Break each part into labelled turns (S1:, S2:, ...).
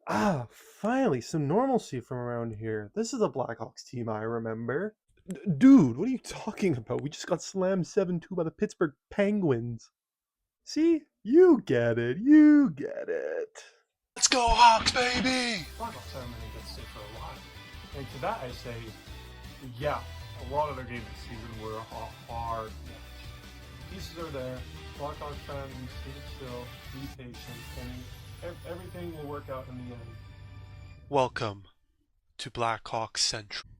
S1: Finally, some normalcy from around here. This is a Blackhawks team I remember. Dude, what are you talking about? We just got slammed 7-2 by the Pittsburgh Penguins. See? You get it. You get it.
S2: Let's go Hawks, baby!
S3: Blackhawks haven't been a good state for a while. And to that I say, yeah, a lot of their games this season were a hard match. Pieces are there. Blackhawks fans, keep it still, be patient, and everything will work out in the end.
S2: Welcome to Blackhawks Central.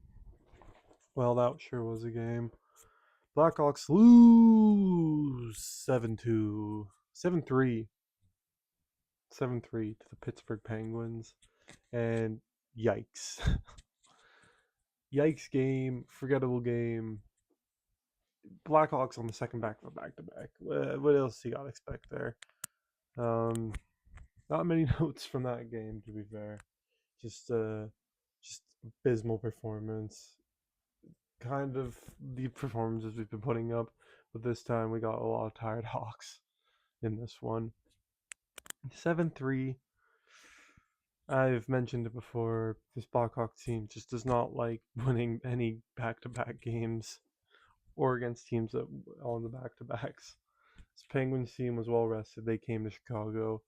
S1: Well, that sure was a game. Blackhawks lose 7-2. 7-3. 7-3 to the Pittsburgh Penguins. And yikes. Yikes game. Forgettable game. Blackhawks on the second back of a back-to-back. What else you gotta expect there? Not many notes from that game, to be fair. Just abysmal performance. Kind of the performances we've been putting up, but this time we got a lot of tired Hawks in this one. 7-3. I've mentioned it before. This Blackhawks team just does not like winning any back-to-back games or against teams that on the back-to-backs. This Penguins team was well rested. They came to Chicago.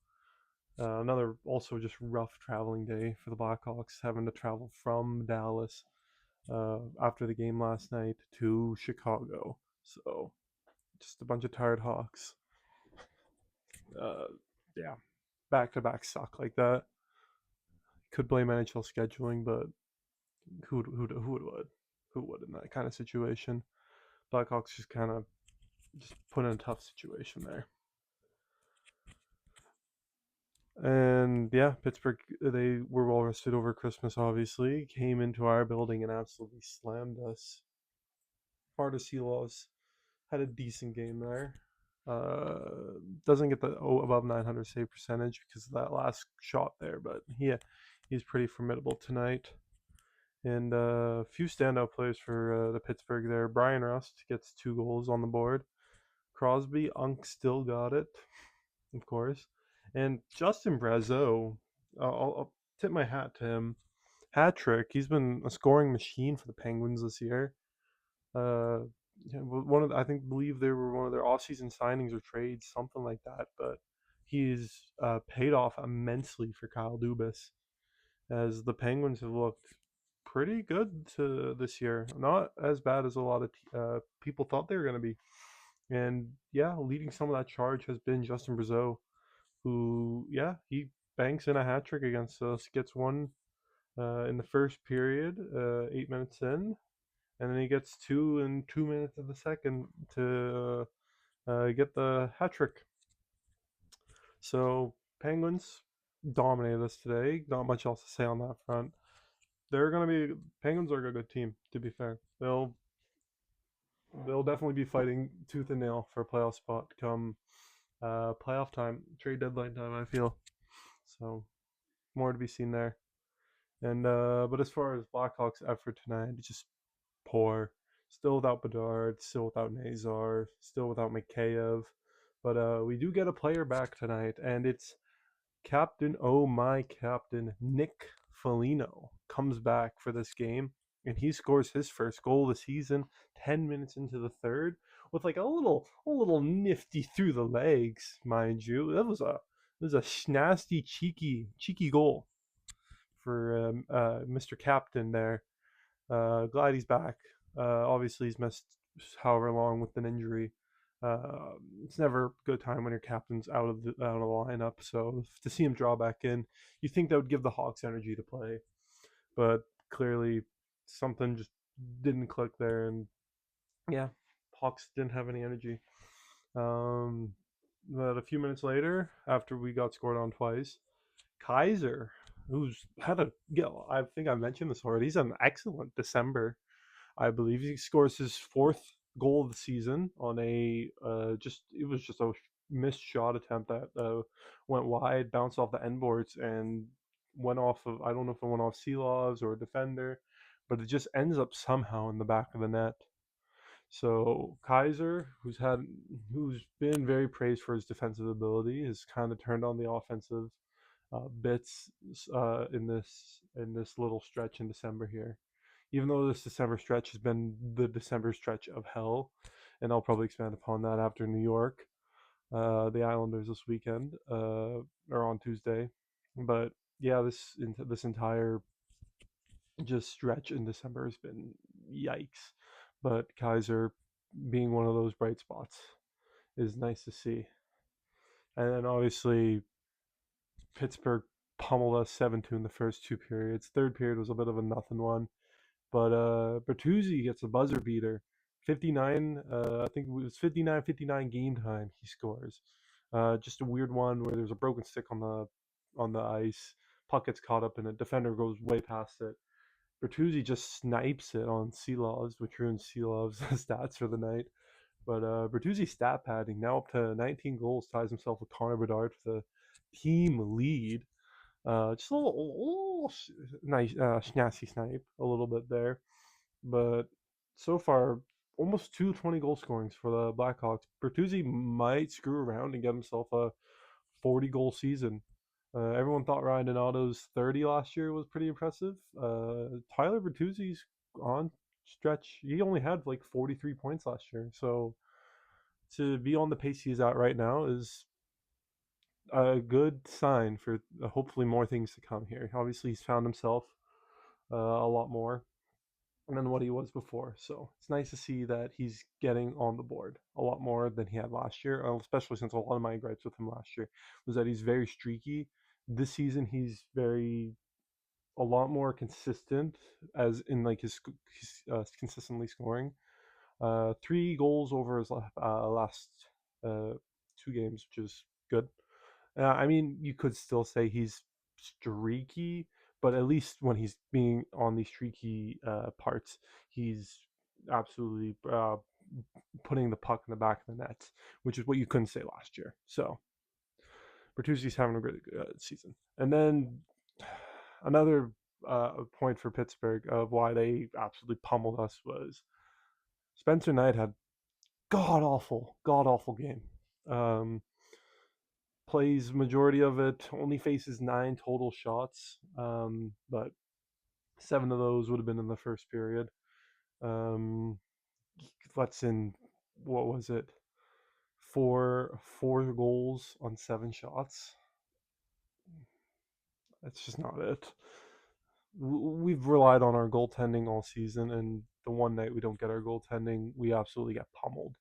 S1: Another also just rough traveling day for the Blackhawks, having to travel from Dallas after the game last night to Chicago. So just a bunch of tired Hawks. Yeah, back to back suck like that. Could blame NHL scheduling, but who would in that kind of situation? Blackhawks just kind of just put in a tough situation there. And yeah, Pittsburgh, they were well rested over Christmas, obviously. Came into our building and absolutely slammed us. Sealaws had a decent game there. Doesn't get the above 900 save percentage because of that last shot there, but he's pretty formidable tonight. And a few standout plays for the Pittsburgh there. Brian Rust gets 2 goals on the board. Crosby, Unk still got it, of course. And Justin Brazeau, I'll tip my hat to him. Hat trick. He's been a scoring machine for the Penguins this year. I believe they were one of their off-season signings or trades, something like that. But he's paid off immensely for Kyle Dubas, as the Penguins have looked pretty good this year. Not as bad as a lot of people thought they were going to be. And yeah, leading some of that charge has been Justin Brazeau, who he banks in a hat trick against us. Gets one in the first period, 8 minutes in, and then he gets 2 in 2 minutes of the second to get the hat trick. So Penguins dominated us today. Not much else to say on that front. Penguins are a good team. To be fair, they'll definitely be fighting tooth and nail for a playoff spot come playoff time, trade deadline time. I feel so. More to be seen there. And but as far as Blackhawks' effort tonight, it's just poor. Still without Bedard, still without Nazar, still without Mikheyev. But we do get a player back tonight, and it's Captain, oh my Captain, Nick Foligno comes back for this game, and he scores his first goal of the season 10 minutes into the third with like a little nifty through the legs, mind you. That was a nasty, cheeky goal for Mr. Captain there. Glad he's back. Obviously, he's missed however long with an injury. It's never a good time when your captain's out of the lineup. So to see him draw back in, you think that would give the Hawks energy to play, but clearly something just didn't click there, and yeah, Hawks didn't have any energy. Um, but a few minutes later, after we got scored on twice, Kaiser, who's had I think I mentioned this already. He's an excellent December. I believe he scores his 4th goal of the season on it was just a missed shot attempt that went wide, bounced off the end boards, and went off of, I don't know if it went off Seelovs or a defender, but it just ends up somehow in the back of the net. So Kaiser, who's been very praised for his defensive ability, has kind of turned on the offensive bits in this little stretch in December here. Even though this December stretch has been the December stretch of hell, and I'll probably expand upon that after New York, the Islanders this weekend, or on Tuesday. But yeah, this entire just stretch in December has been yikes. But Kaiser being one of those bright spots is nice to see. And then obviously Pittsburgh pummeled us 7-2 in the first two periods. Third period was a bit of a nothing one. But Bertuzzi gets a buzzer beater. 59, I think it was 59-59 game time he scores. Just a weird one where there's a broken stick on the ice. Puck gets caught up in it. Defender goes way past it. Bertuzzi just snipes it on Seelovs, which ruins Seelovs' stats for the night. But Bertuzzi stat padding now up to 19 goals, ties himself with Connor Bedard for the team lead. Just a little nice snazzy snipe a little bit there. But so far, almost two 20-goal scorings for the Blackhawks. Bertuzzi might screw around and get himself a 40-goal season. Everyone thought Ryan Donato's 30 last year was pretty impressive. Tyler Bertuzzi's on stretch. He only had like 43 points last year. So to be on the pace he's at right now is a good sign for hopefully more things to come here. Obviously, he's found himself a lot more than what he was before. So it's nice to see that he's getting on the board a lot more than he had last year, especially since a lot of my gripes with him last year was that he's very streaky. This season, he's a lot more consistent, as in like his consistently scoring. 3 goals over his last uh, 2 games, which is good. I mean, you could still say he's streaky, but at least when he's being on these streaky parts, he's absolutely putting the puck in the back of the net, which is what you couldn't say last year. So Bertuzzi's having a really good season. And then another point for Pittsburgh of why they absolutely pummeled us was Spencer Knight had god awful game. Um, Plays majority of it, only faces 9 total shots, but 7 of those would have been in the first period. Um, lets in, what was it, four goals on 7 shots. That's just not it. We've relied on our goaltending all season, and the one night we don't get our goaltending, we absolutely get pummeled.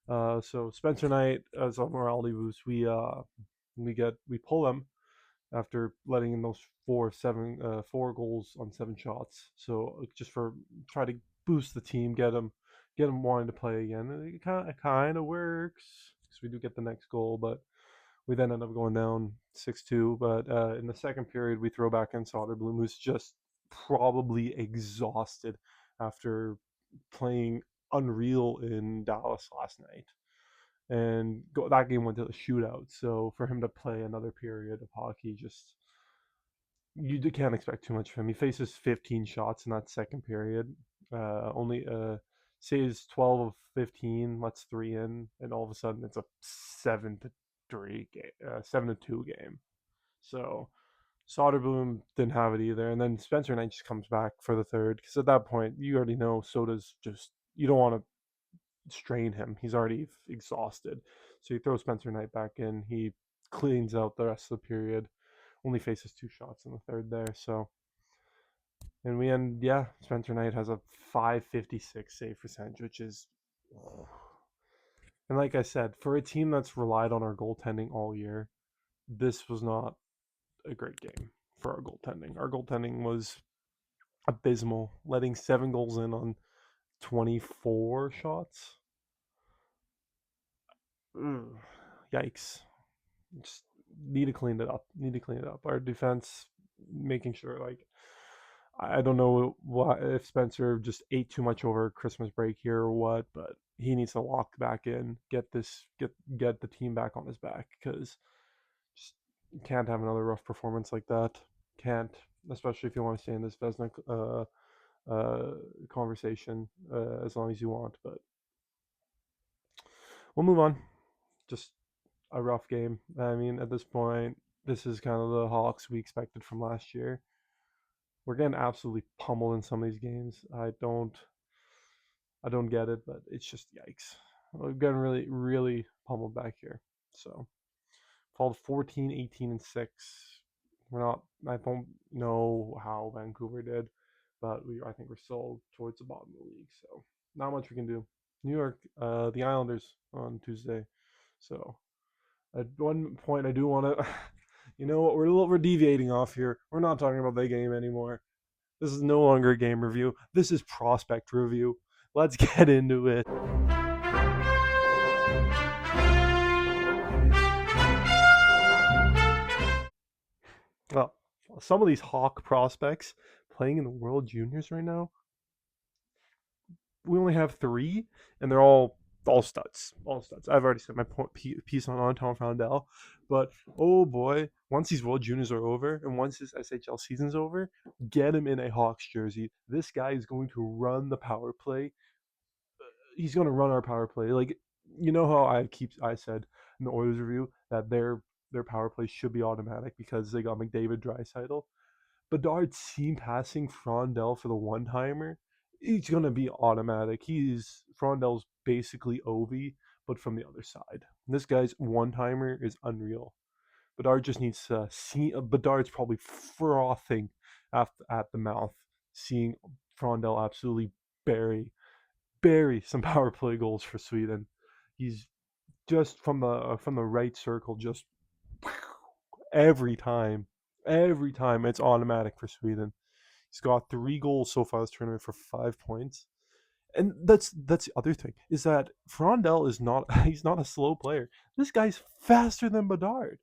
S1: So Spencer Knight as a morality boost, we pull him after letting in those 4 goals on 7 shots. So just for try to boost the team, get them wanting to play again. And it kind of works because we do get the next goal, but we then end up going down 6-2. But in the second period, we throw back in Soderblom, who's just probably exhausted after playing unreal in Dallas last night. And that game went to the shootout. So for him to play another period of hockey, just you can't expect too much from him. He faces 15 shots in that second period. Only saves 12 of 15, lets 3 in, and all of a sudden it's a 7-3 game, 7-2 game. So Soderblom didn't have it either, and then Spencer Knight just comes back for the third because at that point you already know Soda's just you don't want to strain him. He's already exhausted. So you throw Spencer Knight back in. He cleans out the rest of the period. Only faces 2 shots in the third there. So, and we end, yeah, Spencer Knight has a 556 save percentage, which is, and like I said, for a team that's relied on our goaltending all year, this was not a great game for our goaltending. Our goaltending was abysmal, letting 7 goals in on 24 shots. Ugh, yikes. Just need to clean it up. Our defense, making sure, like, I don't know if Spencer just ate too much over Christmas break here or what, but he needs to lock back in, get the team back on his back, because just can't have another rough performance like that. Can't, especially if you want to stay in this Vesna conversation as long as you want. But we'll move on. Just a rough game. I mean, at this point, this is kind of the Hawks we expected from last year. We're getting absolutely pummeled in some of these games. I don't get it, but it's just yikes. We're getting really, really pummeled back here. So fall 14, 18, and 6. We're not. I don't know how Vancouver did, but I think we're still towards the bottom of the league. So not much we can do. New York, the Islanders on Tuesday. So at one point, I do want to. You know what? We're deviating off here. We're not talking about the game anymore. This is no longer a game review. This is prospect review. Let's get into it. Well, some of these Hawk prospects playing in the World Juniors right now, we only have 3, and they're all studs, all studs. I've already said my piece on Tom Frondell, but oh boy, once these World Juniors are over and once this SHL season's over, get him in a Hawks jersey. This guy is going to run the power play. He's going to run our power play. Like, you know how I said in the Oilers review that their power play should be automatic because they got McDavid, Draisaitl. Bedard seam passing Frondell for the one timer, he's gonna be automatic. Frondell's basically Ovi, but from the other side. This guy's one timer is unreal. Bedard just needs to see. Bedard's probably frothing at the mouth, seeing Frondell absolutely bury some power play goals for Sweden. He's just from the right circle, just every time. Every time it's automatic for Sweden. He's got 3 goals so far this tournament for 5 points. And that's the other thing is that Frondell is not he's not a slow player. This guy's faster than Bedard.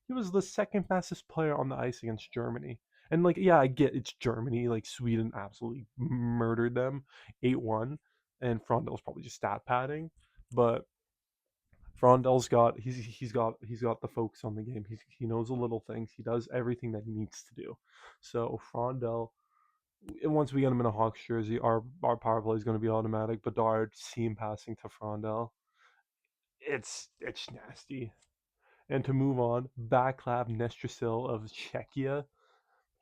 S1: He was the second fastest player on the ice against Germany. And like, yeah, I get it's Germany. Like Sweden absolutely murdered them 8-1, and Frondell's probably just stat padding, but Frondell's got he's got the focus on the game. He knows the little things. He does everything that he needs to do. So Frondell, once we get him in a Hawks jersey, our power play is going to be automatic. Bedard seam passing to Frondell, it's nasty. And to move on, Vaclav Nestrasil of Czechia.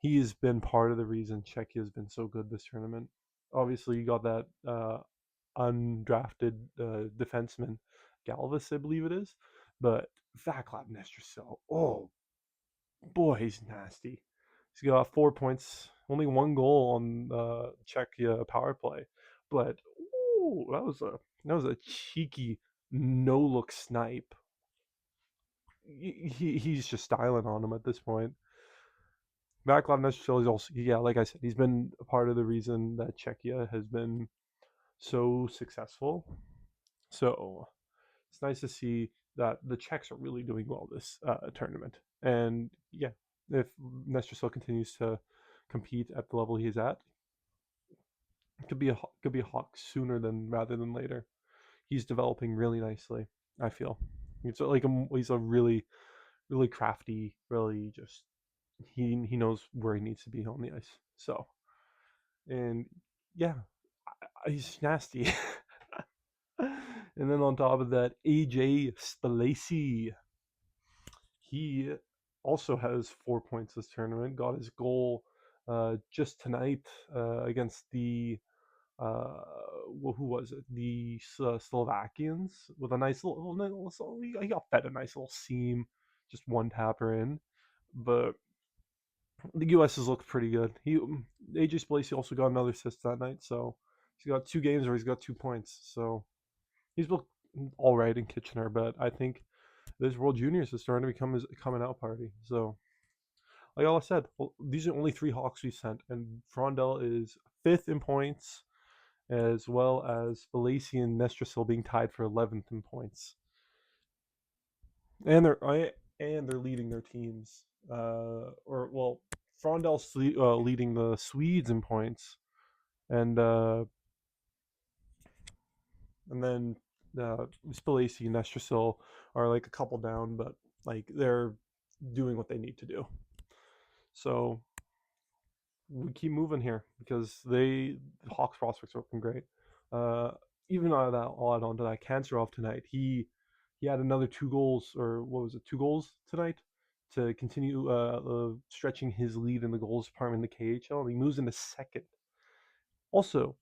S1: He has been part of the reason Czechia has been so good this tournament. Obviously, you got that undrafted defenseman, Galvis, I believe it is. But Vaclav Nestrasil, oh boy, he's nasty. He's got 4 points, only 1 goal on Czechia power play, but ooh, that was a cheeky no look snipe. He's just styling on him at this point. Vaclav Nestrasil is also, yeah, like I said, he's been a part of the reason that Czechia has been so successful. So it's nice to see that the Czechs are really doing well this tournament. And yeah, if Nestrasil continues to compete at the level he's at, it could be a Hawk sooner than rather than later. He's developing really nicely. I feel he's a really crafty, really just he knows where he needs to be on the ice. So and yeah, he's nasty. And then on top of that, AJ Spalacy. He also has 4 points this tournament. Got his goal just tonight against the who was it? The Slovakians with a nice little he got fed a nice little seam, just one tapper in. But the U.S. has looked pretty good. AJ Spalacy also got another assist that night, so he's got 2 games where he's got 2 points. So he's looked all right in Kitchener, but I think this World Juniors is starting to become his coming out party. So, like I said, these are only 3 Hawks we sent, and Frondell is 5th in points, as well as Spalacy and Nestrasil being tied for 11th in points, and they're leading their teams. Frondell's leading the Swedes in points, and then Spalacy and Nestrasil are like a couple down, but like they're doing what they need to do. So we keep moving here because the Hawks prospects are looking great. Even out of that, I'll add on to that. Cancerov tonight, he had another 2 goals, or what was it, 2 goals tonight, to continue stretching his lead in the goals department in the KHL, and he moves into second. Also,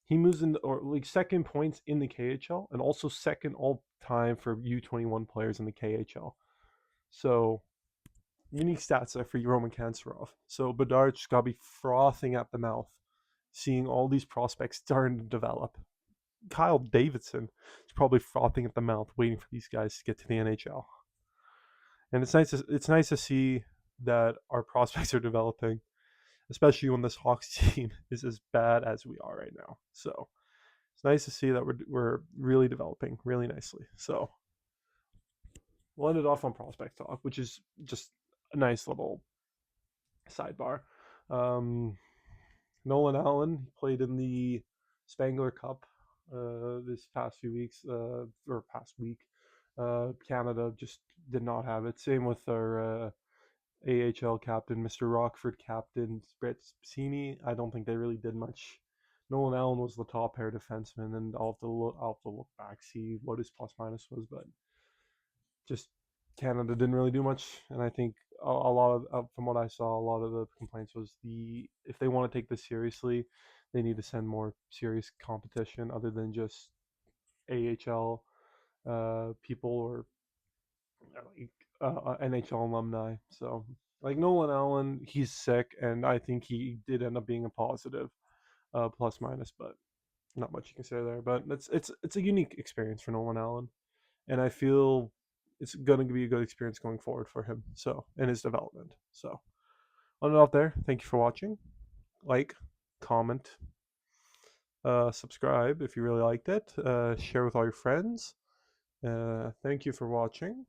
S1: he moves in or like second points in the KHL, and also second all time for U21 players in the KHL. So unique stats there for Roman Kanserov. So Bedard just got to be frothing at the mouth, seeing all these prospects starting to develop. Kyle Davidson is probably frothing at the mouth, waiting for these guys to get to the NHL. And it's nice to see that our prospects are developing, especially when this Hawks team is as bad as we are right now. So it's nice to see that we're really developing really nicely. So we'll end it off on prospect talk, which is just a nice little sidebar. Nolan Allen played in the Spangler Cup this past few weeks, or past week. Canada just did not have it. Same with our AHL captain, Mr. Rockford captain, Brett Spicini. I don't think they really did much. Nolan Allen was the top pair defenseman, and I'll have to look back, see what his plus minus was, but just Canada didn't really do much. And I think a lot of, from what I saw, a lot of the complaints was if they want to take this seriously, they need to send more serious competition other than just AHL people or like NHL alumni. So like Nolan Allen, he's sick, and I think he did end up being a positive plus minus, but not much you can say there. But it's a unique experience for Nolan Allen, and I feel it's going to be a good experience going forward for him. So in his development. So on and off there. Thank you for watching. Like, comment, subscribe if you really liked it. Share with all your friends. Thank you for watching.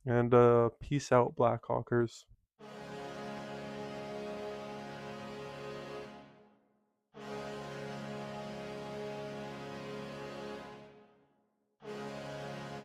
S1: And peace out, Blackhawkers.